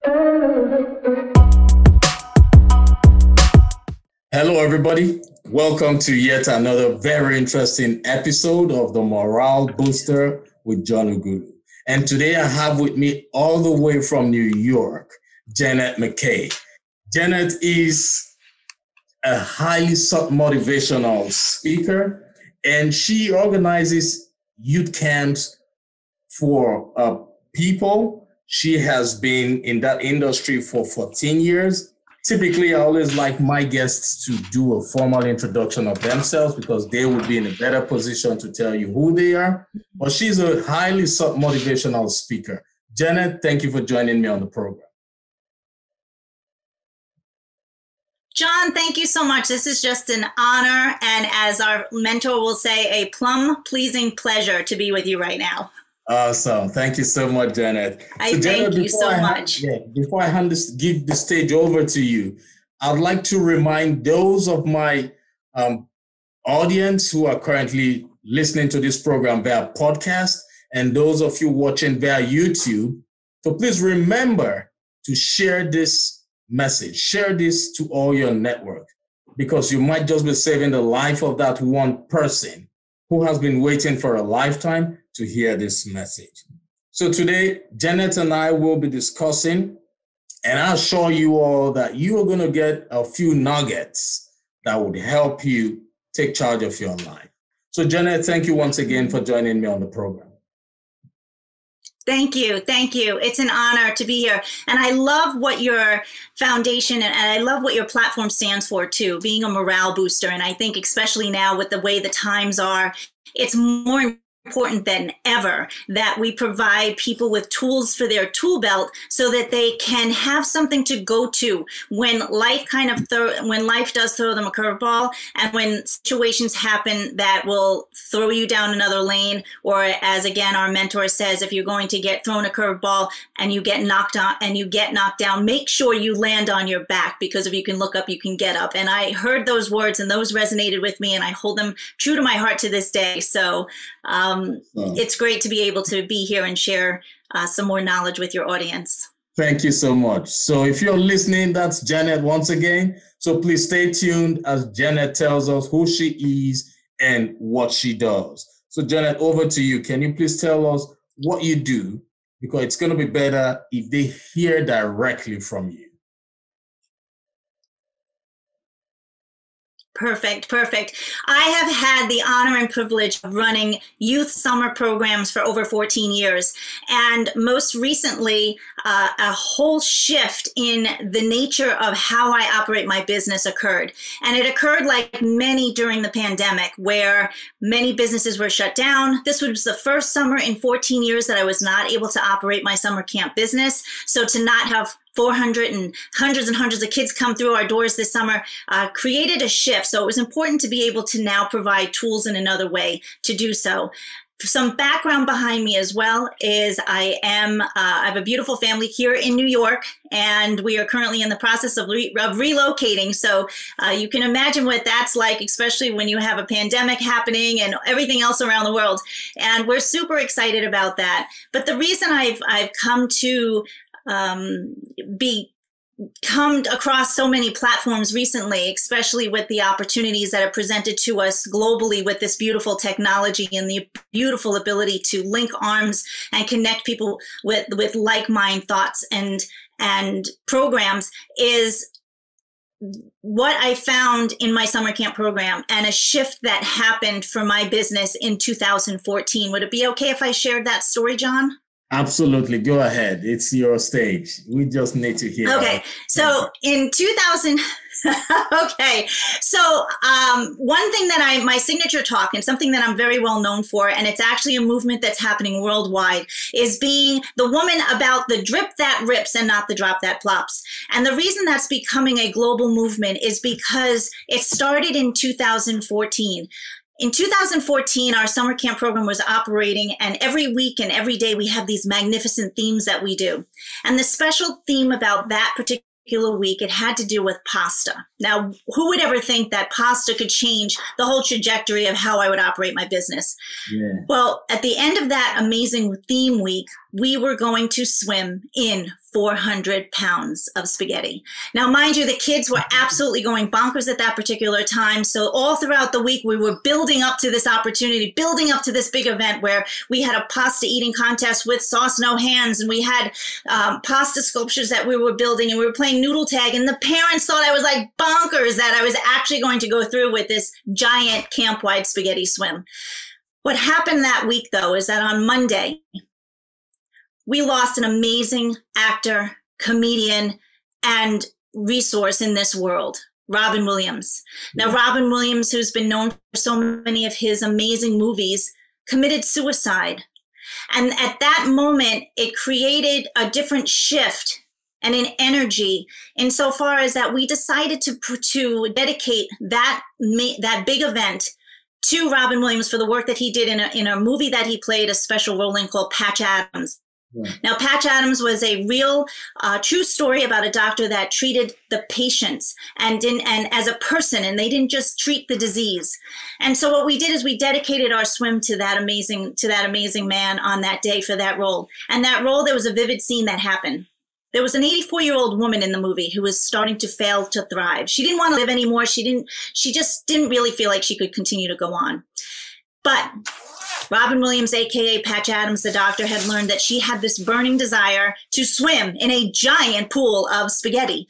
Hello, everybody. Welcome to yet another very interesting episode of the Morale Booster with John Ughulu. And today I have with me all the way from New York, Janet MacKay. Janet is a highly motivational speaker, and she organizes youth camps for people. She has been in that industry for 14 years. Typically, I always like my guests to do a formal introduction of themselves because they would be in a better position to tell you who they are. But she's a highly motivational speaker. Janet, thank you for joining me on the program. John, thank you so much. This is just an honor, and as our mentor will say, a plum-pleasing pleasure to be with you right now. Awesome. Thank you so much, Janet. Thank you so much. Before I give the stage over to you, I'd like to remind those of my audience who are currently listening to this program via podcast and those of you watching via YouTube, so please remember to share this message, share this to all your network, because you might just be saving the life of that one person who has been waiting for a lifetime to hear this message. So today, Janet and I will be discussing, and I'll assure you all that you are going to get a few nuggets that would help you take charge of your life. So Janet, thank you once again for joining me on the program. Thank you. Thank you. It's an honor to be here. And I love what your foundation and I love what your platform stands for too, being a morale booster. And I think especially now with the way the times are, it's more important than ever that we provide people with tools for their tool belt so that they can have something to go to when life when life does throw them a curveball, and when situations happen that will throw you down another lane, or as again our mentor says, if you're going to get thrown a curveball and you get knocked down, make sure you land on your back, because if you can look up, you can get up. And I heard those words and those resonated with me, and I hold them true to my heart to this day. So it's great to be able to be here and share some more knowledge with your audience. Thank you so much. So if you're listening, that's Janet once again. So please stay tuned as Janet tells us who she is and what she does. So Janet, over to you. Can you please tell us what you do? Because it's going to be better if they hear directly from you. Perfect. I have had the honor and privilege of running youth summer programs for over 14 years. And most recently, a whole shift in the nature of how I operate my business occurred. And it occurred like many during the pandemic, where many businesses were shut down. This was the first summer in 14 years that I was not able to operate my summer camp business. So to not have 400 and hundreds of kids come through our doors this summer created a shift. So it was important to be able to now provide tools in another way to do so. Some background behind me as well is I have a beautiful family here in New York, and we are currently in the process of relocating. So you can imagine what that's like, especially when you have a pandemic happening and everything else around the world. And we're super excited about that. But the reason I've come to come across so many platforms recently, especially with the opportunities that are presented to us globally with this beautiful technology and the beautiful ability to link arms and connect people with like-minded thoughts and programs, is what I found in my summer camp program and a shift that happened for my business in 2014. Would it be okay if I shared that story, John? Absolutely. Go ahead. It's your stage. We just need to hear. Okay. So in 2000, okay. So one thing that my signature talk, and something that I'm very well known for, and it's actually a movement that's happening worldwide, is being the woman about the drip that rips and not the drop that plops. And the reason that's becoming a global movement is because it started in 2014. In 2014, our summer camp program was operating, and every week and every day we have these magnificent themes that we do. And the special theme about that particular week, it had to do with pasta. Now, who would ever think that pasta could change the whole trajectory of how I would operate my business? Yeah. Well, at the end of that amazing theme week, we were going to swim in 400 pounds of spaghetti. Now, mind you, the kids were absolutely going bonkers at that particular time. So all throughout the week, we were building up to this opportunity, building up to this big event where we had a pasta eating contest with sauce no hands, and we had pasta sculptures that we were building, and we were playing noodle tag, and the parents thought I was like bonkers that I was actually going to go through with this giant camp-wide spaghetti swim. What happened that week, though, is that on Monday, we lost an amazing actor, comedian, and resource in this world, Robin Williams. Now, Robin Williams, who's been known for so many of his amazing movies, committed suicide. And at that moment, it created a different shift and an energy insofar as that we decided to dedicate that big event to Robin Williams for the work that he did in a movie that he played a special role in called Patch Adams. Now, Patch Adams was a real, true story about a doctor that treated the patients and as a person, and they didn't just treat the disease. And so what we did is we dedicated our swim to that amazing man on that day for that role. And that role, there was a vivid scene that happened. There was an 84-year-old woman in the movie who was starting to fail to thrive. She didn't want to live anymore. She just didn't really feel like she could continue to go on. But Robin Williams, aka Patch Adams, the doctor, had learned that she had this burning desire to swim in a giant pool of spaghetti.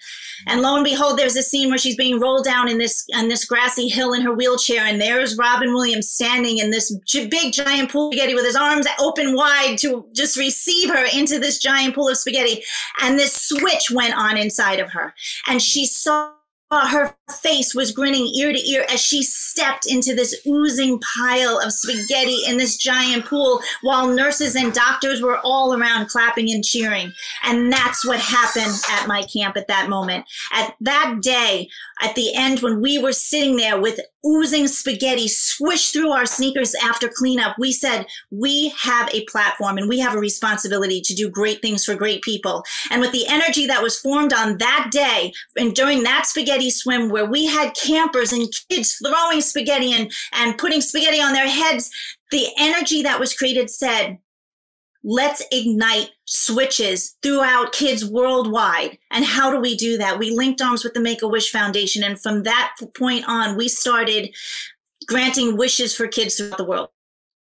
And lo and behold, there's a scene where she's being rolled down in this grassy hill in her wheelchair, and there's Robin Williams standing in this big giant pool of spaghetti with his arms open wide to just receive her into this giant pool of spaghetti. And this switch went on inside of her, and she saw her face was grinning ear to ear as she stepped into this oozing pile of spaghetti in this giant pool, while nurses and doctors were all around clapping and cheering. And that's what happened at my camp at that moment. At that day, at the end, when we were sitting there with oozing spaghetti swished through our sneakers after cleanup, we said, we have a platform and we have a responsibility to do great things for great people. And with the energy that was formed on that day and during that spaghetti swim, where we had campers and kids throwing spaghetti and putting spaghetti on their heads, the energy that was created said, let's ignite switches throughout kids worldwide. And how do we do that? We linked arms with the Make-A-Wish Foundation. And from that point on, we started granting wishes for kids throughout the world.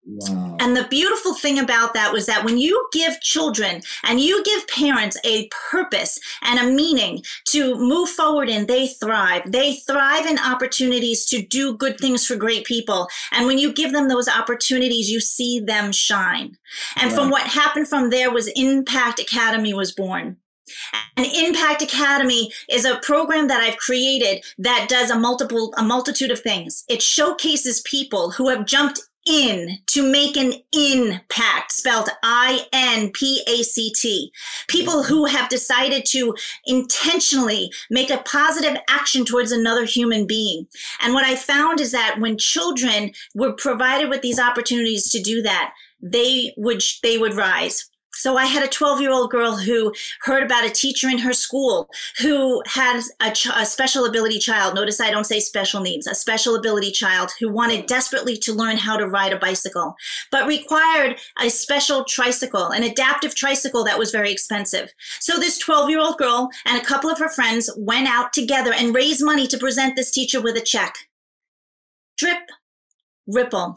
Wow. And the beautiful thing about that was that when you give children and you give parents a purpose and a meaning to move forward in, they thrive. They thrive in opportunities to do good things for great people. And when you give them those opportunities, you see them shine. And from what happened from there was Impact Academy was born. And Impact Academy is a program that I've created that does a multitude of things. It showcases people who have jumped in to make an impact, spelled INPACT. People who have decided to intentionally make a positive action towards another human being. And what I found is that when children were provided with these opportunities to do that, they would rise. So I had a 12-year-old girl who heard about a teacher in her school who had a special ability child. Notice I don't say special needs, a special ability child who wanted desperately to learn how to ride a bicycle, but required a special tricycle, an adaptive tricycle that was very expensive. So this 12-year-old girl and a couple of her friends went out together and raised money to present this teacher with a check. Drip, ripple.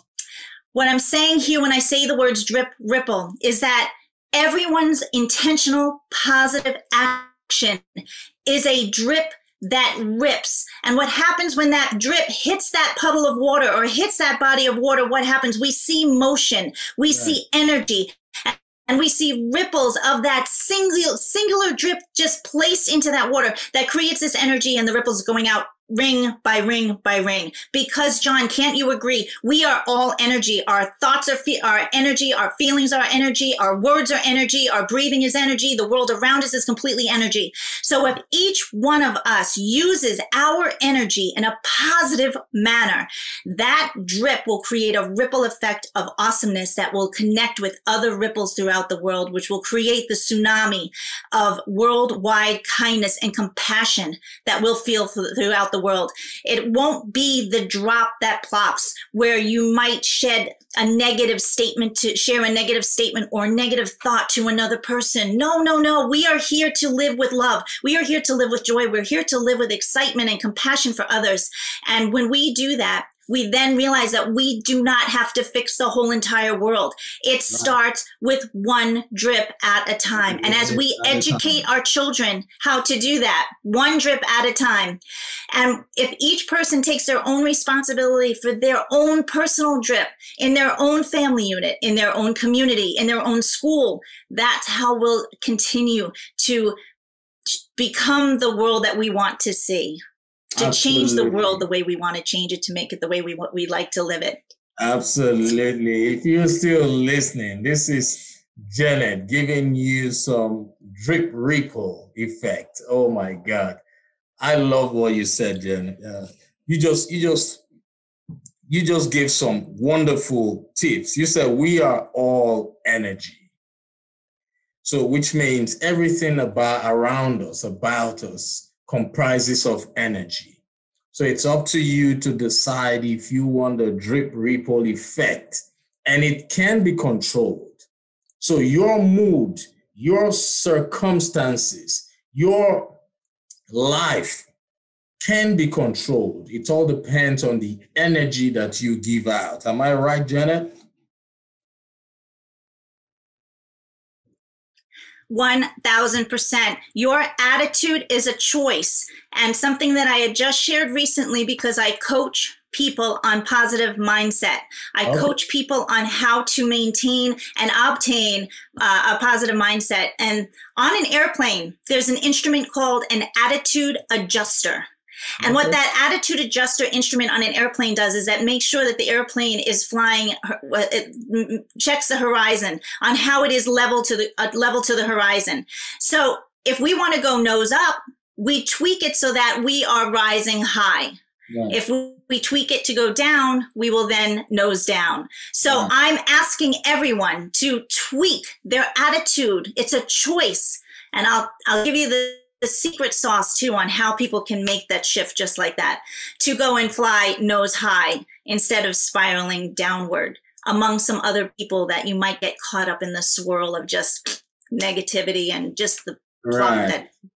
What I'm saying here when I say the words drip, ripple is that everyone's intentional, positive action is a drip that rips. And what happens when that drip hits that puddle of water or hits that body of water, what happens? We see motion, we see energy, and we see ripples of that singular drip just placed into that water that creates this energy, and the ripples going out ring by ring by ring. Because, John, can't you agree? We are all energy. Our thoughts are energy. Our feelings are energy. Our words are energy. Our breathing is energy. The world around us is completely energy. So if each one of us uses our energy in a positive manner, that drip will create a ripple effect of awesomeness that will connect with other ripples throughout the world, which will create the tsunami of worldwide kindness and compassion that we'll feel throughout the the world. It won't be the drop that plops where you might share a negative statement or a negative thought to another person. No, no, no. We are here to live with love. We are here to live with joy. We're here to live with excitement and compassion for others. And when we do that, we then realize that we do not have to fix the whole entire world. It starts with one drip at a time. And as we educate our children how to do that, one drip at a time, and if each person takes their own responsibility for their own personal drip in their own family unit, in their own community, in their own school, that's how we'll continue to become the world that we want to see. To Absolutely. Change the world the way we want to change it, to make it the way we like to live it. Absolutely. If you're still listening, this is Janet giving you some drip ripple effect. Oh my God. I love what you said, Janet. You just gave some wonderful tips. You said we are all energy. So which means everything around us, about us, comprises of energy. So it's up to you to decide if you want the drip ripple effect, and it can be controlled. So your mood, your circumstances, your life can be controlled. It all depends on the energy that you give out. Am I right, Janet? 1000%. Your attitude is a choice, and something that I had just shared recently, because I coach people on positive mindset. I coach people on how to maintain and obtain a positive mindset. And on an airplane, there's an instrument called an attitude adjuster. And what that attitude adjuster instrument on an airplane does is that makes sure that the airplane is flying, it checks the horizon on how it is level to the horizon. So if we want to go nose up, we tweak it so that we are rising high. Right. If we tweak it to go down, we will then nose down. So I'm asking everyone to tweak their attitude. It's a choice. And I'll give you the secret sauce too on how people can make that shift just like that, to go and fly nose high instead of spiraling downward among some other people that you might get caught up in the swirl of just negativity and just the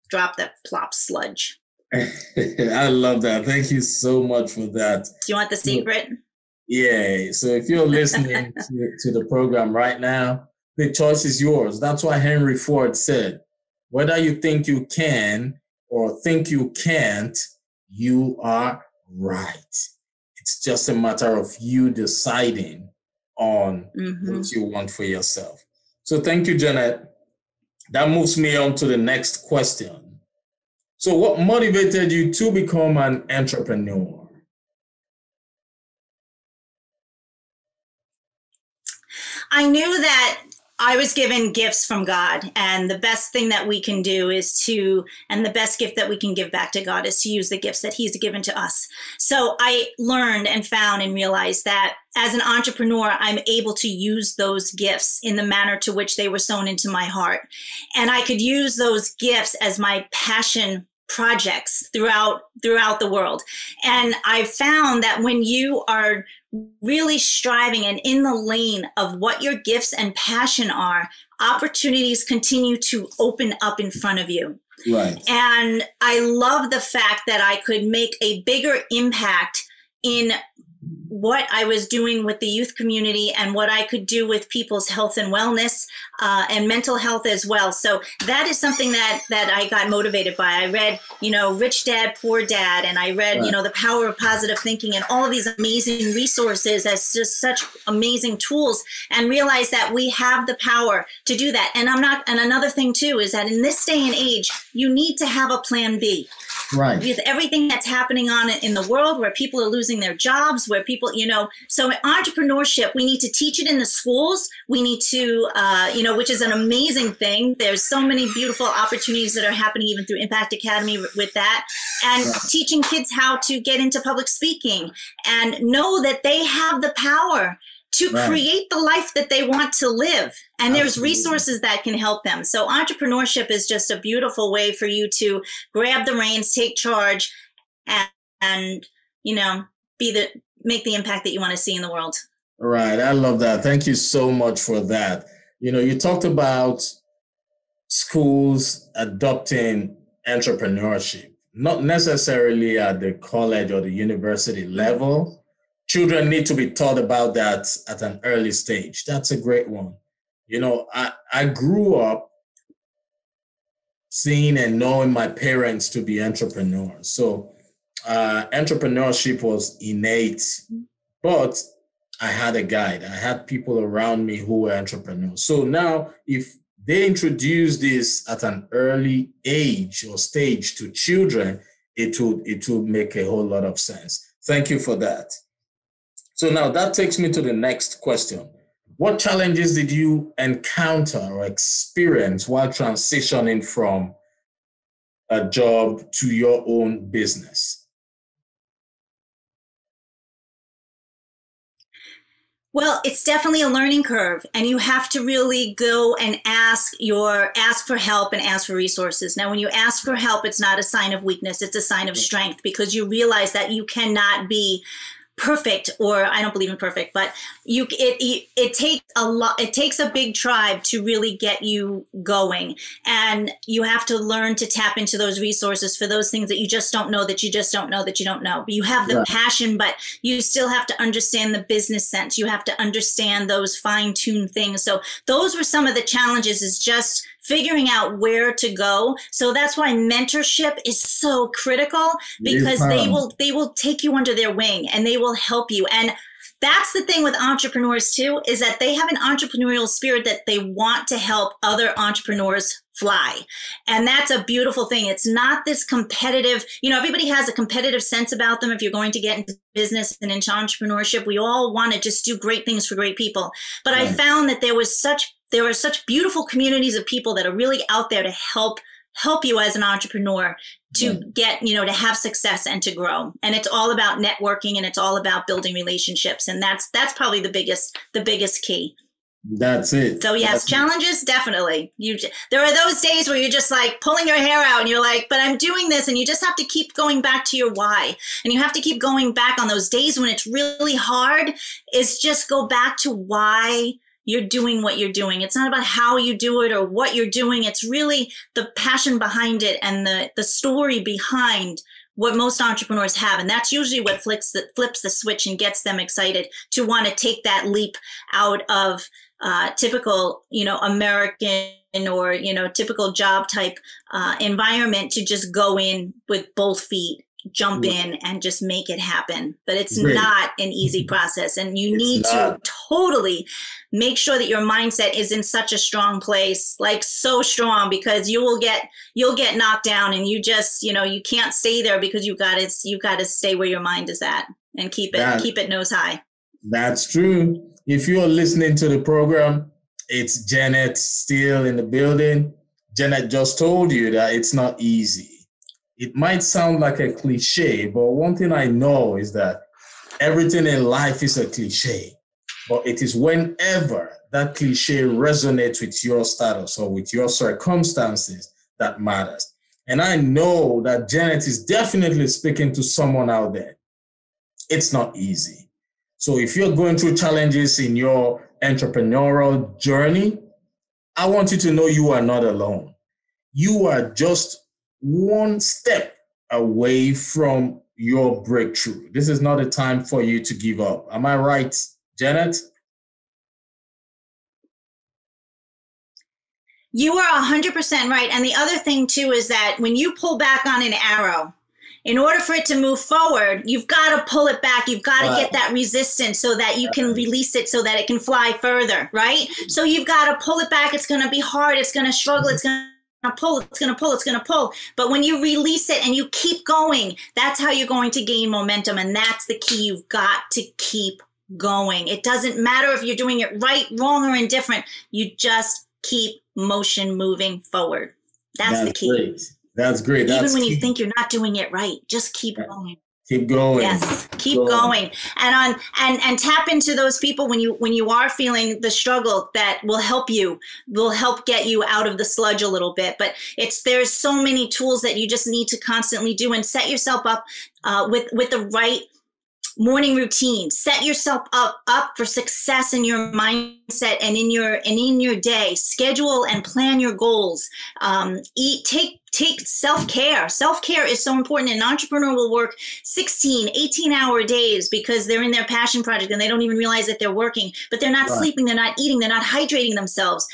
drop that plop sludge. I love that. Thank you so much for that. Do you want the secret? Yeah. So if you're listening to the program right now, the choice is yours. That's why Henry Ford said, whether you think you can or think you can't, you are right. It's just a matter of you deciding on what you want for yourself. So thank you, Janet. That moves me on to the next question. So what motivated you to become an entrepreneur? I knew that I was given gifts from God, and the best thing that we can do and the best gift that we can give back to God is to use the gifts that He's given to us. So I learned and found and realized that as an entrepreneur, I'm able to use those gifts in the manner to which they were sown into my heart. And I could use those gifts as my passion projects throughout the world. And I found that when you are really striving and in the lane of what your gifts and passion are, opportunities continue to open up in front of you. Right. And I love the fact that I could make a bigger impact in what I was doing with the youth community and what I could do with people's health and wellness and mental health as well. So that is something that I got motivated by. I read, Rich Dad, Poor Dad, and I read, The Power of Positive Thinking and all of these amazing resources as just such amazing tools, and realized that we have the power to do that. And another thing too is that in this day and age, you need to have a plan B. Right. With everything that's happening in the world, where people are losing their jobs, where people, so entrepreneurship, we need to teach it in the schools. We need to, which is an amazing thing. There's so many beautiful opportunities that are happening even through Impact Academy with that, and teaching kids how to get into public speaking and know that they have the power to create the life that they want to live. And there's resources that can help them. So entrepreneurship is just a beautiful way for you to grab the reins, take charge, and, make the impact that you want to see in the world. Right. I love that. Thank you so much for that. You talked about schools adopting entrepreneurship, not necessarily at the college or the university level. Children need to be taught about that at an early stage. That's a great one. I grew up seeing and knowing my parents to be entrepreneurs. So entrepreneurship was innate, but I had a guide. I had people around me who were entrepreneurs. So now if they introduce this at an early age or stage to children, it would make a whole lot of sense. Thank you for that. So now that takes me to the next question. What challenges did you encounter or experience while transitioning from a job to your own business? Well, it's definitely a learning curve, and you have to really go and ask for help and ask for resources. Now, when you ask for help, it's not a sign of weakness, it's a sign of strength, because you realize that you cannot be perfect, or I don't believe in perfect, but it takes a lot. It takes a big tribe to really get you going, and you have to learn to tap into those resources for those things that you just don't know, that you just don't know, that you don't know. But you have the passion, but you still have to understand the business sense. You have to understand those fine-tuned things. So those were some of the challenges, is just figuring out where to go. So that's why mentorship is so critical, because they will take you under their wing and they will help you. And that's the thing with entrepreneurs too, is that they have an entrepreneurial spirit that they want to help other entrepreneurs fly. And that's a beautiful thing. It's not this competitive, everybody has a competitive sense about them. If you're going to get into business and into entrepreneurship, we all want to just do great things for great people. But I found that there are such beautiful communities of people that are really out there to help you as an entrepreneur to get, to have success and to grow. And it's all about networking, and it's all about building relationships. And that's probably the biggest key. That's it. So yes, challenges, definitely. There are those days where you're just like pulling your hair out and you're like, but I'm doing this, and you just have to keep going back to your why. And you have to keep going back on those days when it's really hard, is just go back to why you're doing what you're doing. It's not about how you do it or what you're doing. It's really the passion behind it and the story behind what most entrepreneurs have. And that's usually what flips the switch and gets them excited to want to take that leap out of typical, American or, typical job type environment, to just go in with both feet, jump in and just make it happen. But it's not an easy process, and you need to totally make sure that your mindset is in such a strong place, like so strong, because you'll get knocked down, and you just, you can't stay there, because you got to stay where your mind is at and keep it nose high. That's true. If you're listening to the program, it's Janet still in the building. Janet just told you that it's not easy. It might sound like a cliche, but one thing I know is that everything in life is a cliche. But it is whenever that cliche resonates with your status or with your circumstances that matters. And I know that Janet is definitely speaking to someone out there. It's not easy. So if you're going through challenges in your entrepreneurial journey, I want you to know you are not alone. You are just one step away from your breakthrough. This is not a time for you to give up. Am I right, Janet? You are 100% right. And the other thing too is that when you pull back on an arrow, in order for it to move forward, you've got to pull it back. You've got to get that resistance so that you can release it, so that it can fly further, right? So you've got to pull it back. It's going to be hard. It's going to struggle. It's going to pull, it's going to pull, it's going to pull. But when you release it and you keep going, that's how you're going to gain momentum. And that's the key. You've got to keep going. It doesn't matter if you're doing it right, wrong, or indifferent. You just keep motion moving forward. That's the key. Great. That's great. Even when you think you're not doing it right, just keep going. Keep going. Yes, keep going. And tap into those people when you are feeling the struggle that will help get you out of the sludge a little bit. But there's so many tools that you just need to constantly do, and set yourself up with the right morning routine. Set yourself up for success in your mindset and in your day. Schedule and plan your goals. Take self-care. Self-care is so important. An entrepreneur will work 16, 18-hour days because they're in their passion project and they don't even realize that they're working, but they're not sleeping, they're not eating, they're not hydrating themselves.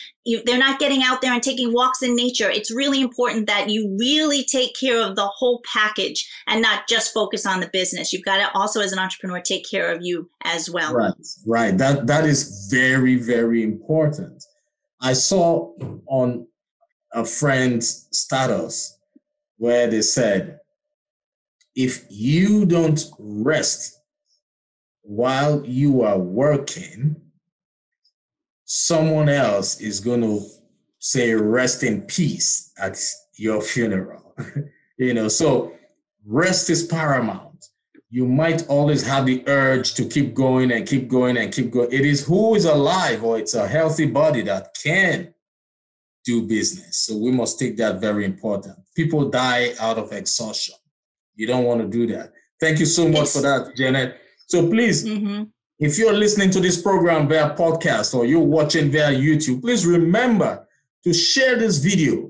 They're not getting out there and taking walks in nature. It's really important that you really take care of the whole package and not just focus on the business. You've got to also, as an entrepreneur, take care of you as well. Right. That is very, very important. I saw on a friend's status where they said, if you don't rest while you are working, someone else is going to say rest in peace at your funeral. So rest is paramount. You might always have the urge to keep going and keep going and keep going. It is who is alive, or it's a healthy body, that can do business. So we must take that very important. People die out of exhaustion. You don't want to do that. Thank you so much for that, Janet. So please, if you're listening to this program via podcast or you're watching via YouTube, please remember to share this video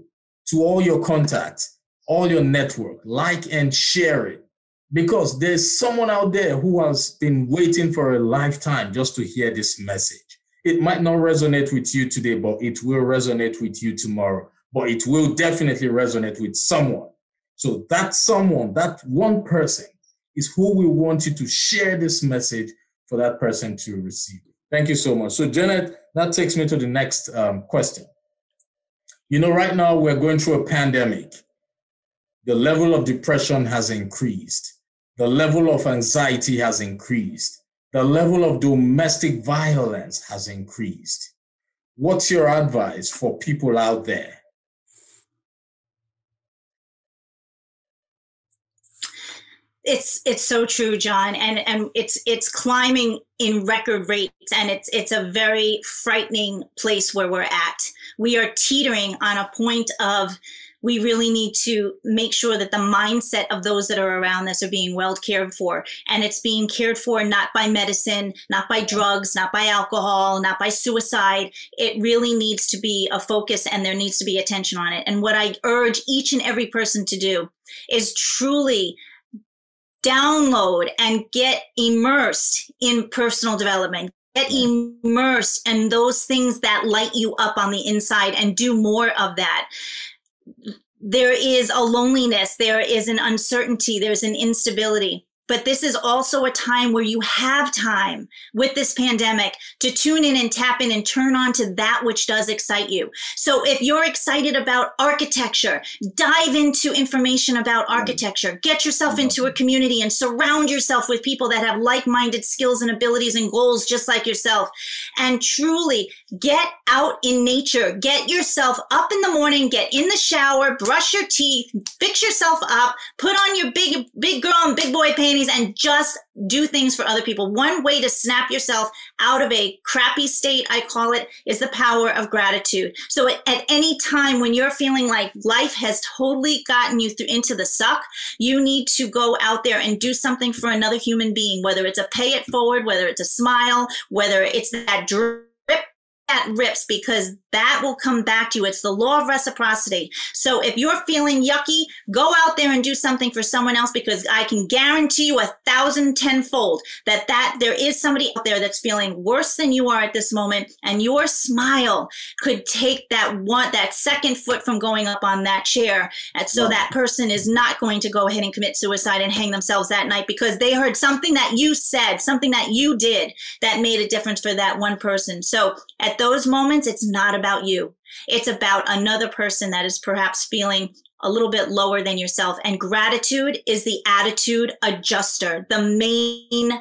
to all your contacts, all your network, like and share it, because there's someone out there who has been waiting for a lifetime just to hear this message. It might not resonate with you today, but it will resonate with you tomorrow. But it will definitely resonate with someone. So that someone, that one person, is who we want you to share this message for that person to receive it. Thank you so much. So Janet, that takes me to the next question. Right now we're going through a pandemic. The level of depression has increased. The level of anxiety has increased. The level of domestic violence has increased. What's your advice for people out there? It's so true, John, and it's climbing in record rates, and it's a very frightening place where we're at. We are teetering on a point of, we really need to make sure that the mindset of those that are around us are being well cared for. And it's being cared for not by medicine, not by drugs, not by alcohol, not by suicide. It really needs to be a focus, and there needs to be attention on it. And what I urge each and every person to do is truly download and get immersed in personal development. Get immersed in those things that light you up on the inside, and do more of that. There is a loneliness, there is an uncertainty, there's an instability. But this is also a time where you have time with this pandemic to tune in and tap in and turn on to that which does excite you. So if you're excited about architecture, dive into information about architecture. Get yourself into a community and surround yourself with people that have like-minded skills and abilities and goals just like yourself. And truly get out in nature. Get yourself up in the morning, get in the shower, brush your teeth, fix yourself up, put on your big girl and big boy panties, and just do things for other people. One way to snap yourself out of a crappy state, I call it, is the power of gratitude. So at any time when you're feeling like life has totally gotten you into the suck, you need to go out there and do something for another human being, whether it's a pay it forward, whether it's a smile, whether it's that drip that rips, because that will come back to you. It's the law of reciprocity. So if you're feeling yucky, go out there and do something for someone else, because I can guarantee you 1,010-fold that there is somebody out there that's feeling worse than you are at this moment, and your smile could take that second foot from going up on that chair. And so that person is not going to go ahead and commit suicide and hang themselves that night, because they heard something that you said, something that you did that made a difference for that one person. So at those moments, it's not about you. It's about another person that is perhaps feeling a little bit lower than yourself. And gratitude is the attitude adjuster, the main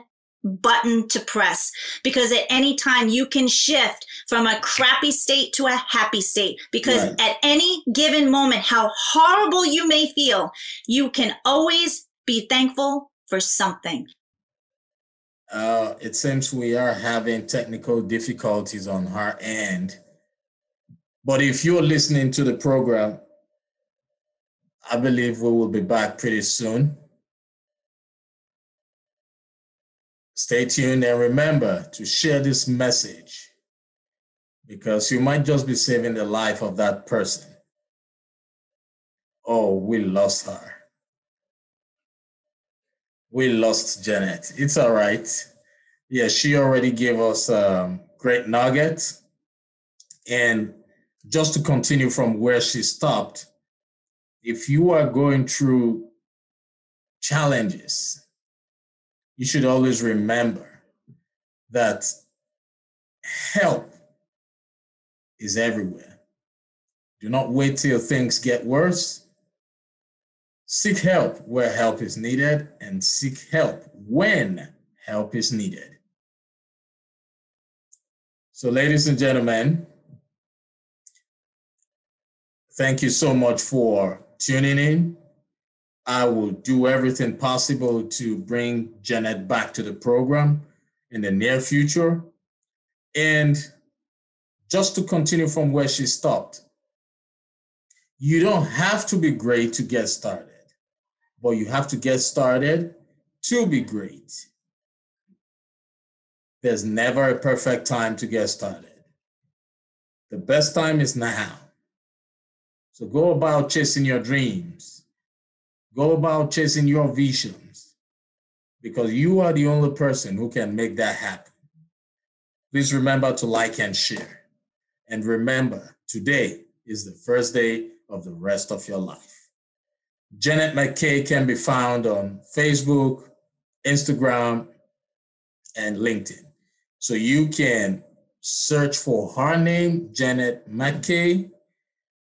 button to press, because at any time you can shift from a crappy state to a happy state, because at any given moment, how horrible you may feel, you can always be thankful for something. It seems we are having technical difficulties on our end. But if you're listening to the program, I believe we will be back pretty soon. Stay tuned and remember to share this message, because you might just be saving the life of that person. Oh, we lost her. We lost Janet. It's all right. Yeah, she already gave us great nuggets. And just to continue from where she stopped, if you are going through challenges, you should always remember that help is everywhere. Do not wait till things get worse. Seek help where help is needed, and seek help when help is needed. So, ladies and gentlemen, thank you so much for tuning in. I will do everything possible to bring Janet back to the program in the near future. And just to continue from where she stopped, you don't have to be great to get started, but you have to get started to be great. There's never a perfect time to get started. The best time is now. So go about chasing your dreams. Go about chasing your visions, because you are the only person who can make that happen. Please remember to like and share. And remember, today is the first day of the rest of your life. Janet MacKay can be found on Facebook, Instagram, and LinkedIn. So you can search for her name, Janet MacKay.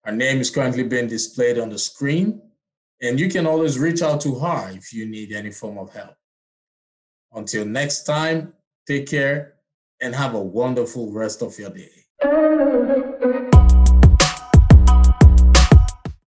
Her name is currently being displayed on the screen. And you can always reach out to her if you need any form of help. Until next time, take care and have a wonderful rest of your day.